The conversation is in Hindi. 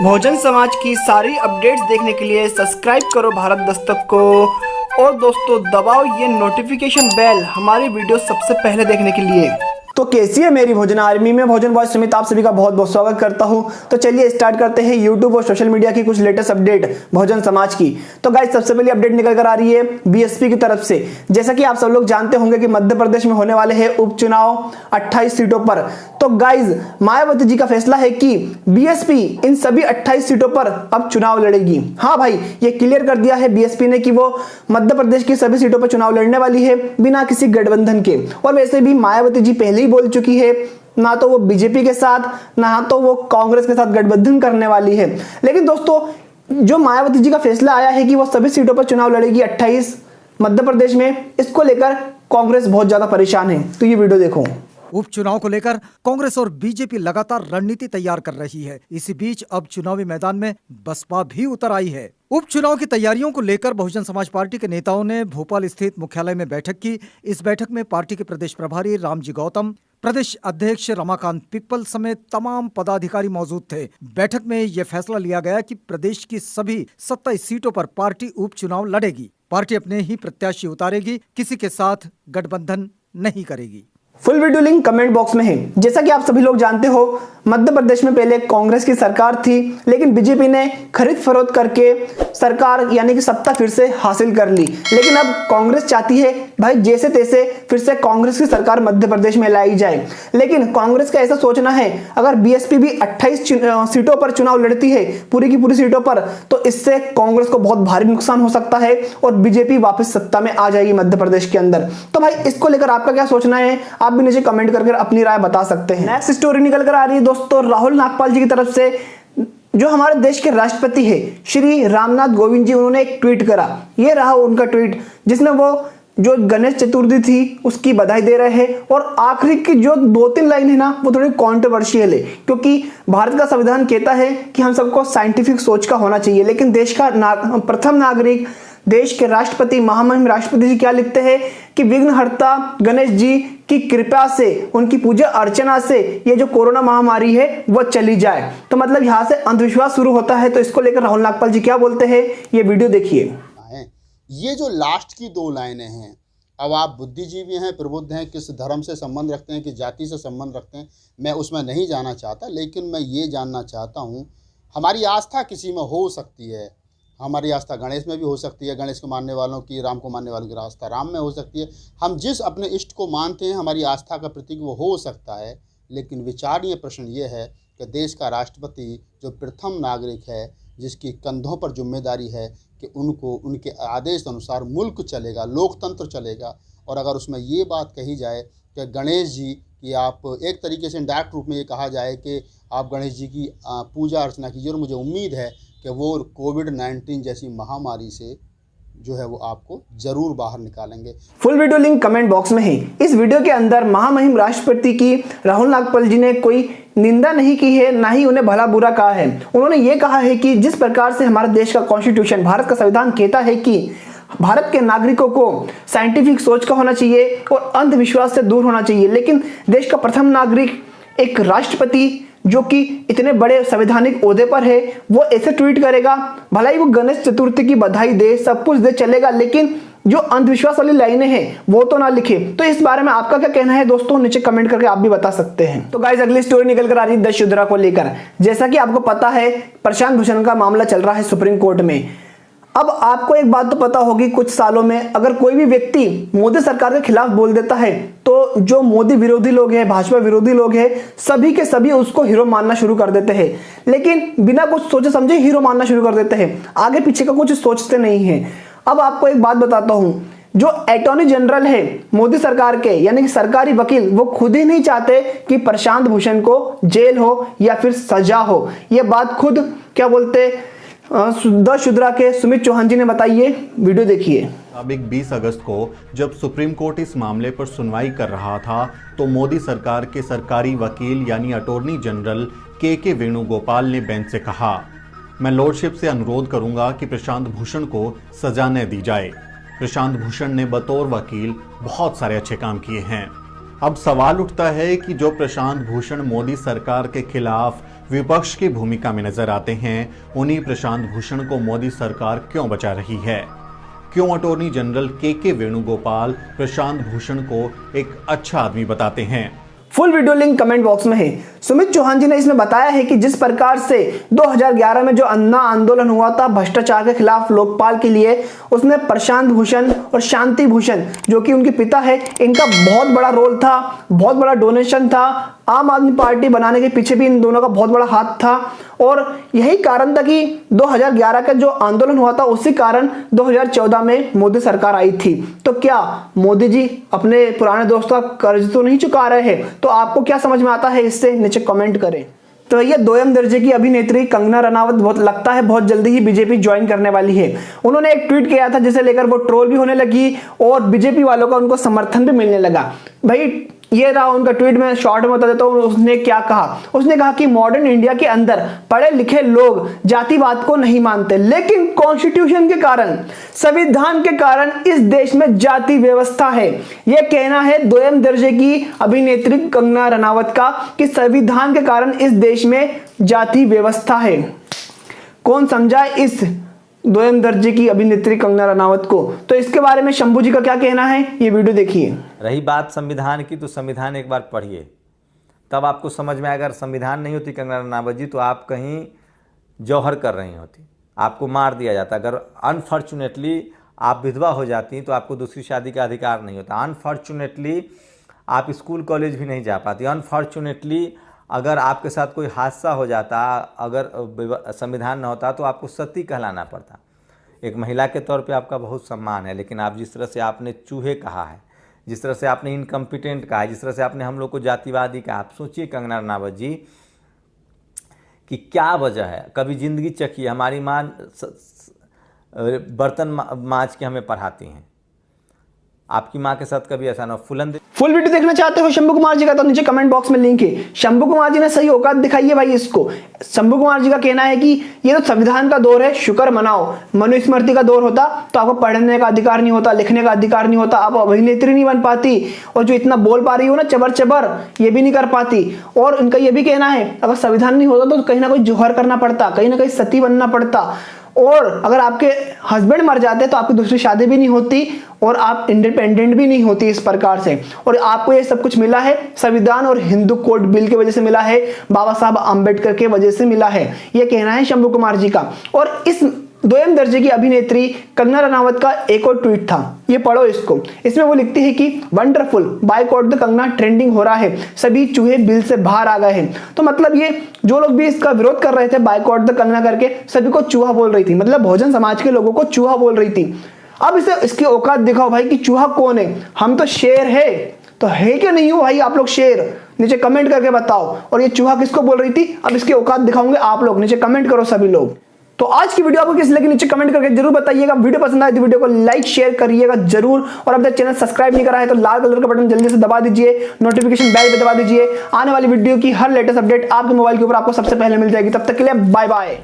बहुजन समाज की सारी अपडेट्स देखने के लिए सब्सक्राइब करो भारत दस्तक को। और दोस्तों दबाओ ये नोटिफिकेशन बेल हमारी वीडियो सबसे पहले देखने के लिए। तो कैसी है मेरी भोजन आर्मी में भोजन बॉय सुमित आप सभी का बहुत बहुत स्वागत करता हूं। तो चलिए स्टार्ट करते हैं यूट्यूब और सोशल मीडिया की कुछ लेटेस्ट अपडेट बहुजन समाज की। तो गाइस सबसे पहले अपडेट निकल कर आ रही है बीएसपी की तरफ से। जैसा कि आप सब लोग जानते होंगे कि मध्य प्रदेश में होने वाले हैं उपचुनाव 28 सीटों पर। तो गाइस मायावती जी का फैसला है कि बीएसपी इन सभी 28 सीटों पर अब चुनाव लड़ेगी। हाँ भाई ये क्लियर कर दिया है बीएसपी ने कि वो मध्य प्रदेश की सभी सीटों पर चुनाव लड़ने वाली है बिना किसी गठबंधन के। और वैसे भी मायावती जी पहले ही बोल चुकी है ना तो वो बीजेपी के साथ ना तो वो कांग्रेस के साथ गठबंधन करने वाली है। लेकिन दोस्तों जो मायावती जी का फैसला आया है कि वो सभी सीटों पर चुनाव लड़ेगी 28 मध्य प्रदेश में, इसको लेकर कांग्रेस बहुत ज्यादा परेशान है। तो ये वीडियो देखो। उपचुनाव को लेकर कांग्रेस और बीजेपी लगातार रणनीति तैयार कर रही है। इसी बीच अब चुनावी मैदान में बसपा भी उतर आई है। उपचुनाव की तैयारियों को लेकर बहुजन समाज पार्टी के नेताओं ने भोपाल स्थित मुख्यालय में बैठक की। इस बैठक में पार्टी के प्रदेश प्रभारी रामजी गौतम, प्रदेश अध्यक्ष रमाकांत पिप्पल समेत तमाम पदाधिकारी मौजूद थे। बैठक में यह फैसला लिया गया कि प्रदेश की सभी 27 सीटों पर पार्टी उपचुनाव लड़ेगी। पार्टी अपने ही प्रत्याशी उतारेगी, किसी के साथ गठबंधन नहीं करेगी। Full video link comment box में है। जैसा कि आप सभी लोग जानते हो मध्य प्रदेश में पहले कांग्रेस की सरकार थी, लेकिन बीजेपी ने खरीद फरोख्त करके सरकार यानी कि सत्ता फिर से हासिल कर ली। लेकिन अब कांग्रेस चाहती है भाई जैसे तैसे फिर से कांग्रेस की सरकार मध्य प्रदेश में लाई जाए। लेकिन कांग्रेस का ऐसा सोचना है अगर बीएसपी भी 28 सीटों पर चुनाव लड़ती है पूरी की पूरी सीटों पर, तो इससे कांग्रेस को बहुत भारी नुकसान हो सकता है और बीजेपी वापस सत्ता में आ जाएगी मध्य प्रदेश के अंदर। तो भाई इसको लेकर आपका क्या सोचना है आप भी नीचे कमेंट करके अपनी राय बता सकते हैं। नेक्स्ट स्टोरी निकल कर आ रही है दोस्तों राहुल नागपाल जी की तरफ से। जो हमारे देश के राष्ट्रपति है श्री रामनाथ कोविंद जी, उन्होंने एक ट्वीट करा। ये रहा उनका ट्वीट जिसमें वो जो गणेश चतुर्थी थी उसकी बधाई दे रहे हैं। और आखिरी की जो 2-3 लाइन है ना वो थोड़ी कंट्रोवर्शियल है, क्योंकि भारत का संविधान कहता है कि हम सबको साइंटिफिक सोच का होना चाहिए। लेकिन देश का प्रथम नागरिक देश के राष्ट्रपति महामहिम राष्ट्रपति जी क्या लिखते हैं कि विघ्नहर्ता गणेश जी की कृपा से उनकी पूजा अर्चना से ये जो कोरोना महामारी है वो चली जाए। तो मतलब यहाँ से अंधविश्वास शुरू होता है। तो इसको लेकर राहुल नागपाल जी क्या बोलते हैं ये वीडियो देखिए। ये जो लास्ट की 2 लाइनें हैं, अब आप बुद्धिजीवी हैं, प्रबुद्ध हैं, किस धर्म से संबंध रखते हैं, किस जाति से संबंध रखते हैं, मैं उसमें नहीं जाना चाहता। लेकिन मैं ये जानना चाहता हूँ हमारी आस्था किसी में हो सकती है। हमारी आस्था गणेश में भी हो सकती है, गणेश को मानने वालों की, राम को मानने वालों की आस्था राम में हो सकती है। हम जिस अपने इष्ट को मानते हैं हमारी आस्था का प्रतीक वो हो सकता है। लेकिन विचारणीय प्रश्न ये है कि देश का राष्ट्रपति जो प्रथम नागरिक है, जिसकी कंधों पर जिम्मेदारी है कि उनको उनके आदेश अनुसार मुल्क चलेगा, लोकतंत्र चलेगा। और अगर उसमें ये बात कही जाए कि गणेश जी की आप एक तरीके से डायरेक्ट रूप में ये कहा जाए कि आप गणेश जी की पूजा अर्चना कीजिए, और मुझे उम्मीद है कि वो कोविड-19 जैसी महामारी से जो है वो आपको जरूर बाहर निकालेंगे। Full video link comment box में है। इस वीडियो के अंदर महामहिम राष्ट्रपति की राहुल नागपाल जी ने कोई निंदा नहीं की है, ना ही उन्हें भला बुरा कहा है। उन्होंने ये कहा है कि जिस प्रकार से हमारे देश का कॉन्स्टिट्यूशन भारत का संविधान कहता है कि भारत के नागरिकों को साइंटिफिक सोच का होना चाहिए और अंधविश्वास से दूर होना चाहिए। लेकिन देश का प्रथम नागरिक एक राष्ट्रपति जो कि इतने बड़े संवैधानिक ओहदे पर है वो ऐसे ट्वीट करेगा, भला ही वो गणेश चतुर्थी की बधाई दे, सब कुछ दे, चलेगा, लेकिन जो अंधविश्वास वाली लाइनें हैं वो तो ना लिखे। तो इस बारे में आपका क्या कहना है दोस्तों नीचे कमेंट करके आप भी बता सकते हैं। तो गाइस अगली स्टोरी निकल कर आ रही है दशहरा को लेकर। जैसा कि आपको पता है प्रशांत भूषण का मामला चल रहा है सुप्रीम कोर्ट में। अब आपको एक बात तो पता होगी कुछ सालों में अगर कोई भी व्यक्ति मोदी सरकार के खिलाफ बोल देता है तो जो मोदी विरोधी लोग हैं, भाजपा विरोधी लोग हैं, सभी के सभी उसको हीरो मानना शुरू कर देते हैं। लेकिन बिना कुछ सोचे समझे हीरो मानना शुरू कर देते हैं, आगे पीछे का कुछ सोचते नहीं है। अब आपको एक बात बताता हूं, जो अटॉर्नी जनरल है मोदी सरकार के यानी कि सरकारी वकील, वो खुद ही नहीं चाहते कि प्रशांत भूषण को जेल हो या फिर सजा हो। यह बात खुद क्या बोलते द शुद्रा के सुमित चौहान जी ने बताई है, वीडियो देखिए। अब 20 अगस्त को जब सुप्रीम कोर्ट इस मामले पर सुनवाई कर रहा था तो मोदी सरकार के सरकारी वकील यानी अटॉर्नी जनरल के वेणुगोपाल ने बेंच से कहा, मैं लॉर्डशिप से अनुरोध करूंगा कि प्रशांत भूषण को सजा न दी जाए। प्रशांत भूषण ने बतौर वकील बहुत सारे अच्छे काम किए हैं। अब सवाल उठता है कि जो प्रशांत भूषण मोदी सरकार के खिलाफ विपक्ष की भूमिका में नजर आते हैं, उन्हीं प्रशांत भूषण को मोदी सरकार क्यों बचा रही है? क्यों अटॉर्नी जनरल के वेणुगोपाल प्रशांत भूषण को एक अच्छा आदमी बताते हैं? Full video link comment box में है। सुमित चौहान जी ने इसमें बताया है कि जिस प्रकार से 2011 में जो अन्ना आंदोलन हुआ था भ्रष्टाचार के खिलाफ लोकपाल के लिए, उसमें प्रशांत भूषण और शांति भूषण जो कि उनके पिता है, इनका बहुत बड़ा रोल था, बहुत बड़ा डोनेशन था। आम आदमी पार्टी बनाने के पीछे भी इन दोनों का बहुत बड़ा हाथ था और यही कारण था कि 2011 का जो आंदोलन हुआ था उसी कारण 2014 में मोदी सरकार आई थी। तो क्या मोदी जी अपने पुराने दोस्तों का कर्ज तो नहीं चुका रहे हैं? तो आपको क्या समझ में आता है इससे नीचे कमेंट करें। तो ये दोयम दर्जे की अभिनेत्री कंगना रनावत बहुत लगता है बहुत जल्दी ही बीजेपी ज्वाइन करने वाली है। उन्होंने एक ट्वीट किया था जिसे लेकर वो ट्रोल भी होने लगी और बीजेपी वालों का उनको समर्थन भी मिलने लगा। भाई ये रहा उनका ट्वीट, में शॉर्ट में बता देता हूं उसने क्या कहा। उसने कहा कि मॉडर्न इंडिया के अंदर पढ़े लिखे लोग जातिवाद को नहीं मानते, लेकिन कॉन्स्टिट्यूशन के कारण, संविधान के कारण इस देश में जाति व्यवस्था है। यह कहना है दोयम दर्जे की अभिनेत्री कंगना रनावत का कि संविधान के कारण इस देश में जाति व्यवस्था है। कौन समझाए इस दोयम दर्जे की अभिनेत्री कंगना रनावत को? तो इसके बारे में शंभू जी का क्या कहना है, ये वीडियो देखिए। रही बात संविधान की, तो संविधान एक बार पढ़िए तब आपको समझ में आएगा। अगर संविधान नहीं होती कंगना रनावत जी तो आप कहीं जौहर कर रही होती, आपको मार दिया जाता। अगर अनफॉर्चुनेटली आप विधवा हो जाती तो आपको दूसरी शादी का अधिकार नहीं होता। अनफॉर्चुनेटली आप स्कूल कॉलेज भी नहीं जा पाती। अनफॉर्चुनेटली अगर आपके साथ कोई हादसा हो जाता, अगर संविधान न होता तो आपको सती कहलाना पड़ता। एक महिला के तौर पे आपका बहुत सम्मान है, लेकिन आप जिस तरह से आपने चूहे कहा है, जिस तरह से आपने इनकम्पिटेंट कहा है, जिस तरह से आपने हम लोग को जातिवादी कहा, आप सोचिए कंगना रनावत जी कि क्या वजह है। कभी ज़िंदगी चखिए, हमारी माँ बर्तन माँज के हमें पढ़ाती हैं, आपकी माँ के साथ कभी ऐसा ना। फुल वीडियो देखना चाहते हो शंभू कुमार जी का तो नीचे कमेंट बॉक्स में लिंक है। शंभू कुमार जी ने सही औकात दिखाई है भाई इसको। शंभू कुमार जी का कहना है कि ये तो संविधान का दौर है, शुक्र मनाओ। मनुस्मृति का दौर होता तो आपको पढ़ने का अधिकार नहीं होता, लिखने का अधिकार नहीं होता, आप अभिनेत्री नहीं बन पाती और जो इतना बोल पा रही हो ना चबर चबर, ये भी नहीं कर पाती। और उनका ये भी कहना है अगर संविधान नहीं होता तो कहीं ना कहीं जौहर करना पड़ता, कहीं ना कहीं सती बनना पड़ता, और अगर आपके हस्बैंड मर जाते तो आपकी दूसरी शादी भी नहीं होती और आप इंडिपेंडेंट भी नहीं होती इस प्रकार से। और आपको ये सब कुछ मिला है संविधान और हिंदू कोड बिल की वजह से मिला है, बाबा साहब आंबेडकर के वजह से मिला है, ये कहना है शंभू कुमार जी का। और इस दोयम दर्जे की अभिनेत्री कंगना रनावत का एक और ट्वीट था, ये पढ़ो इसको। इसमें वो लिखती है कि wonderful, boycott the Kangana trending हो रहा है, सभी चूहे बिल से बाहर आ गए हैं। तो मतलब ये जो लोग भी इसका विरोध कर रहे थे बायकॉट द कंगना करके, सभी को चूहा बोल रही थी, मतलब बहुजन समाज के लोगों को चूहा बोल रही थी। अब इसे इसकी औकात दिखाओ भाई कि चूहा कौन है। हम तो शेर है, तो है कि नहीं हो भाई आप लोग शेर? नीचे कमेंट करके बताओ। और ये चूहा किसको बोल रही थी, अब इसकी औकात दिखाओगे आप लोग, नीचे कमेंट करो सभी लोग। तो आज की वीडियो आपको कैसी लगी नीचे कमेंट करके जरूर बताइएगा। वीडियो पसंद आए तो वीडियो को लाइक शेयर करिएगा जरूर, और अब तक चैनल सब्सक्राइब नहीं करा है तो लाल कलर का बटन जल्दी से दबा दीजिए, नोटिफिकेशन बेल पे दबा दीजिए। आने वाली वीडियो की हर लेटेस्ट अपडेट आपके मोबाइल के ऊपर आपको सबसे पहले मिल जाएगी। तब तक के लिए बाय बाय।